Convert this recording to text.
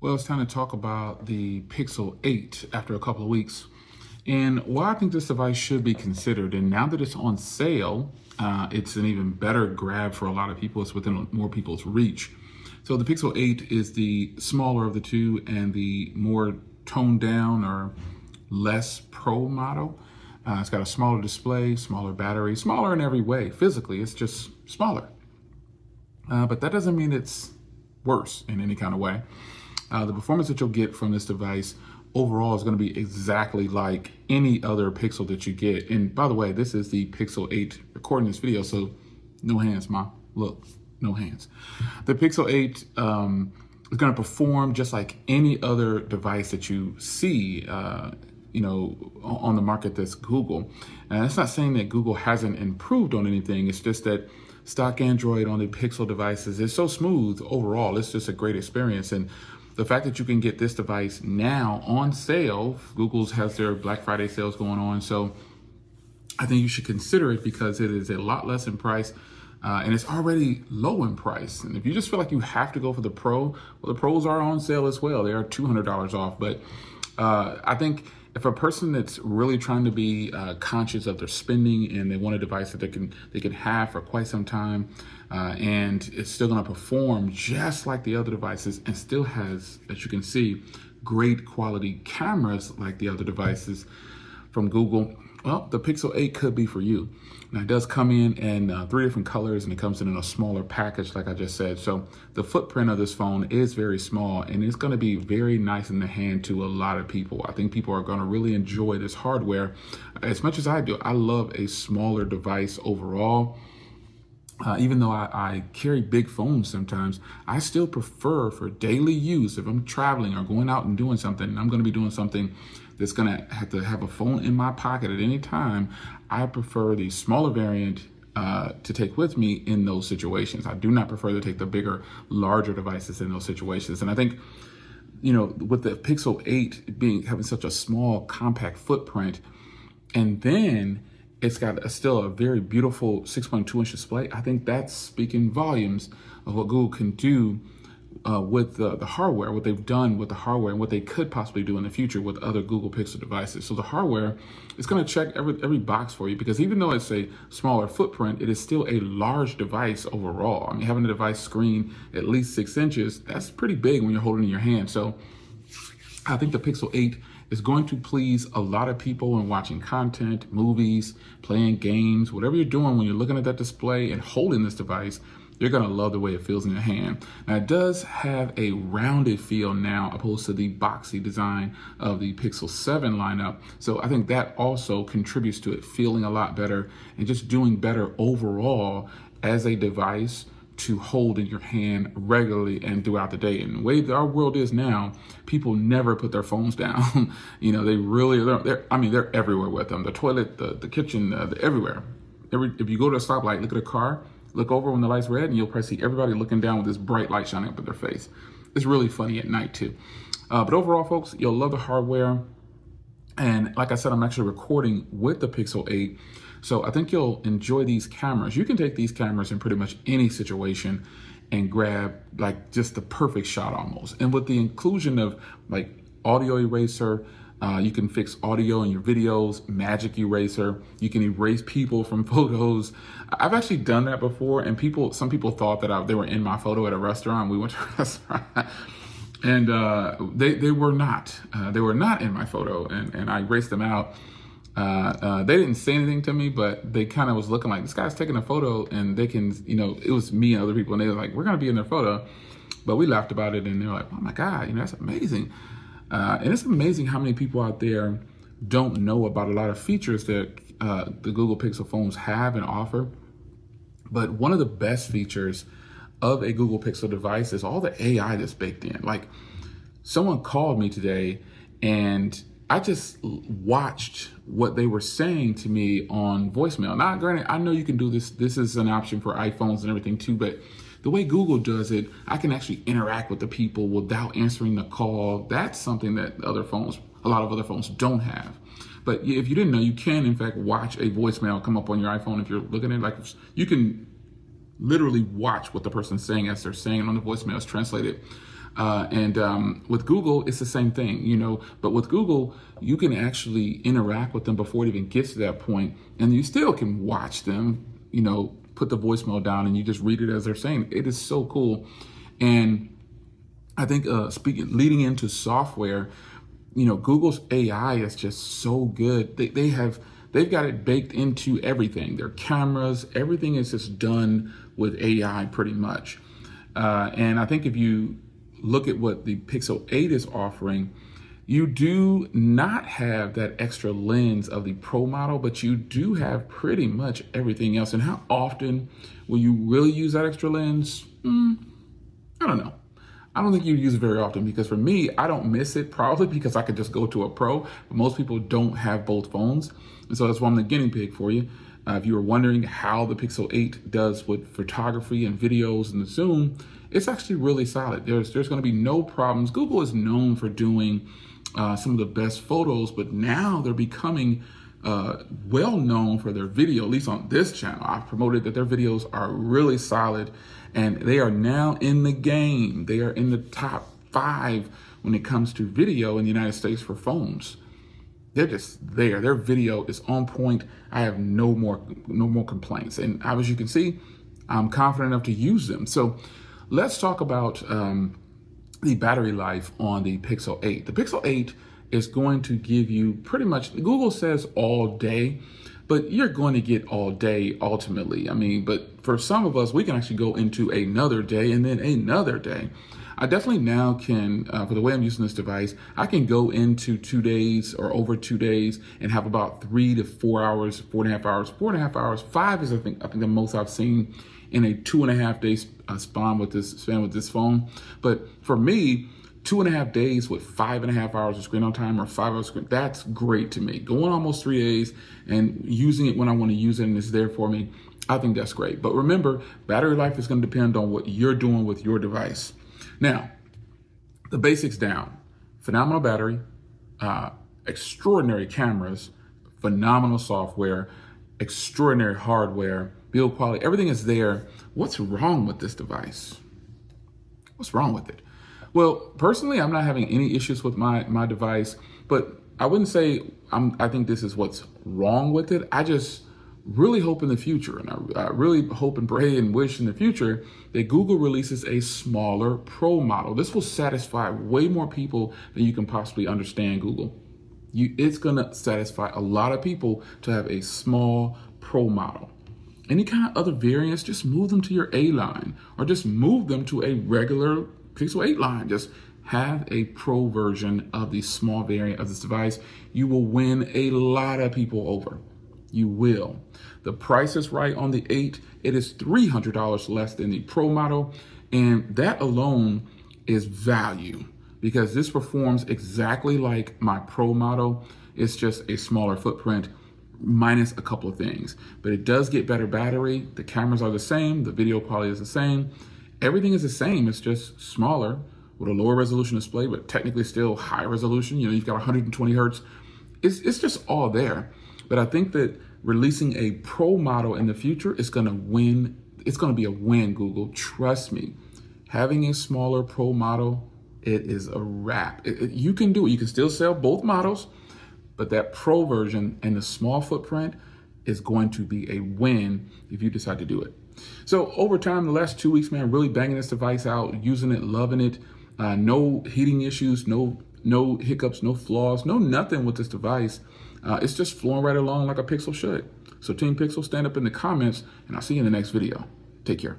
Well, it's time to talk about the Pixel 8 after a couple of weeks and why I think this device should be considered. And now that it's on sale, it's an even better grab for a lot of people. It's within more people's reach. So the Pixel 8 is the smaller of the two and the more toned down or less pro model. It's got a smaller display, smaller battery, smaller in every way. Physically, it's just smaller. But that doesn't mean it's worse in any kind of way. The performance that you'll get from this device overall is going to be exactly like any other Pixel that you get. And by the way, this is the Pixel 8 recording this video, so no hands, Mom. Look, no hands. The Pixel 8 is going to perform just like any other device that you see on the market that's Google. And it's not saying that Google hasn't improved on anything. It's just that stock Android on the Pixel devices is so smooth overall. It's just a great experience. And the fact that you can get this device now on sale, Google's has their Black Friday sales going on. So I think you should consider it because it is a lot less in price. And it's already low in price. And if you just feel like you have to go for the Pro, well, the Pros are on sale as well. They are $200 off. But I think if a person that's really trying to be conscious of their spending and they want a device that they can have for quite some time, and it's still going to perform just like the other devices and still has, as you can see, great quality cameras like the other devices from Google, well, the Pixel 8 could be for you. Now, it does come in 3 different colors, and it comes in a smaller package, like I just said. So the footprint of this phone is very small, and it's going to be very nice in the hand to a lot of people. I think people are going to really enjoy this hardware as much as I do. I love a smaller device overall. Even though I carry big phones sometimes, I still prefer for daily use, if I'm traveling or going out and doing something, and I'm going to be doing something that's going to have a phone in my pocket at any time, I prefer the smaller variant to take with me in those situations. I do not prefer to take the bigger, larger devices in those situations. And I think, with the Pixel 8 having such a small, compact footprint, and then it's got still a very beautiful 6.2-inch display, I think that's speaking volumes of what Google can do with the hardware, what they've done with the hardware, and what they could possibly do in the future with other Google Pixel devices. So the hardware is going to check every box for you, because even though it's a smaller footprint, it is still a large device overall. I mean, having a device screen at least 6 inches, that's pretty big when you're holding it in your hand. So I think the Pixel 8 is going to please a lot of people when watching content, movies, playing games, whatever you're doing when you're looking at that display and holding this device. You're going to love the way it feels in your hand. Now, it does have a rounded feel now opposed to the boxy design of the Pixel 7 lineup. So I think that also contributes to it feeling a lot better and just doing better overall as a device to hold in your hand regularly and throughout the day. And the way our world is now, people never put their phones down. They really, they're everywhere with them. The toilet, the kitchen, they're everywhere. If you go to a stoplight, look at a car, look over when the light's red, and you'll probably see everybody looking down with this bright light shining up in their face. It's really funny at night too. But overall, folks, you'll love the hardware. And like I said, I'm actually recording with the Pixel 8. So I think you'll enjoy these cameras. You can take these cameras in pretty much any situation and grab like just the perfect shot almost. And with the inclusion of like audio eraser, you can fix audio in your videos, magic eraser. You can erase people from photos. I've actually done that before, and some people thought that they were in my photo at a restaurant. We went to a restaurant, and they were not. They were not in my photo, and I erased them out. They didn't say anything to me, but they kind of was looking like, this guy's taking a photo, and they can, it was me and other people, and they were like, we're gonna be in their photo. But we laughed about it, and they were like, oh my God, that's amazing. And it's amazing how many people out there don't know about a lot of features that the Google Pixel phones have and offer. But one of the best features of a Google Pixel device is all the AI that's baked in. Like, someone called me today, and I just watched what they were saying to me on voicemail. Now, granted, I know you can do this. This is an option for iPhones and everything too, but the way Google does it, I can actually interact with the people without answering the call. That's something that a lot of other phones don't have. But if you didn't know, you can, in fact, watch a voicemail come up on your iPhone. If you're looking at it, like, you can literally watch what the person's saying as they're saying it on the voicemail. It's translated. And with Google, it's the same thing, you know. But with Google, you can actually interact with them before it even gets to that point, and you still can watch them, you know, put the voicemail down and you just read it as they're saying. It is so cool. And I think leading into software, you know, Google's AI is just so good. They've got it baked into everything. Their cameras, everything is just done with AI pretty much. And I think if you look at what the Pixel 8 is offering, you do not have that extra lens of the Pro model, but you do have pretty much everything else. And how often will you really use that extra lens? I don't know. I don't think you use it very often, because for me, I don't miss it, probably because I could just go to a Pro. But most people don't have both phones. And so that's why I'm the guinea pig for you. If you were wondering how the Pixel 8 does with photography and videos and the zoom, it's actually really solid. There's going to be no problems. Google is known for doing some of the best photos, but now they're becoming well known for their video, at least on this channel. I've promoted that their videos are really solid, and they are now in the game. They are in the top 5 when it comes to video in the United States for phones. They're just there. Their video is on point. I have no more complaints. And as you can see, I'm confident enough to use them. So let's talk about the battery life on the Pixel 8. The Pixel 8 is going to give you pretty much, Google says all day, but you're going to get all day ultimately. I mean, but for some of us, we can actually go into another day and then another day. I definitely now can, for the way I'm using this device, I can go into 2 days or over 2 days and have about 3 to 4 hours, 4.5 hours, 4.5 hours. 5 is I think the most I've seen in a 2.5 day span with this phone. But for me, 2.5 days with 5.5 hours of screen on time, or 5 hours screen, that's great to me. Going almost 3 days and using it when I want to use it and it's there for me, I think that's great. But remember, battery life is going to depend on what you're doing with your device. Now, the basics down: phenomenal battery, extraordinary cameras, phenomenal software, extraordinary hardware, build quality, everything is there. What's wrong with this device? What's wrong with it? Well, personally, I'm not having any issues with my device, but I wouldn't say I think this is what's wrong with it. I just really hope in the future, and I really hope and pray and wish in the future that Google releases a smaller Pro model. This will satisfy way more people than you can possibly understand, Google. It's gonna satisfy a lot of people to have a small Pro model. Any kind of other variants, just move them to your A line, or just move them to a regular Pixel 8 line. Just have a Pro version of the small variant of this device. You will win a lot of people over. You will. The price is right on the 8. It is $300 less than the Pro model, and that alone is value, because this performs exactly like my Pro model. It's just a smaller footprint, minus a couple of things. But it does get better battery. The cameras are the same. The video quality is the same. Everything is the same. It's just smaller with a lower resolution display, but technically still high resolution. You know, you've got 120 hertz. It's just all there. But I think that releasing a Pro model in the future is going to win. It's going to be a win, Google. Trust me. Having a smaller Pro model, it is a wrap. You can do it. You can still sell both models, but that Pro version and the small footprint is going to be a win if you decide to do it. So over time, the last 2 weeks, man, really banging this device out, using it, loving it. No heating issues, no hiccups, no flaws, no nothing with this device. It's just flowing right along like a Pixel should. So Team Pixel, stand up in the comments, and I'll see you in the next video. Take care.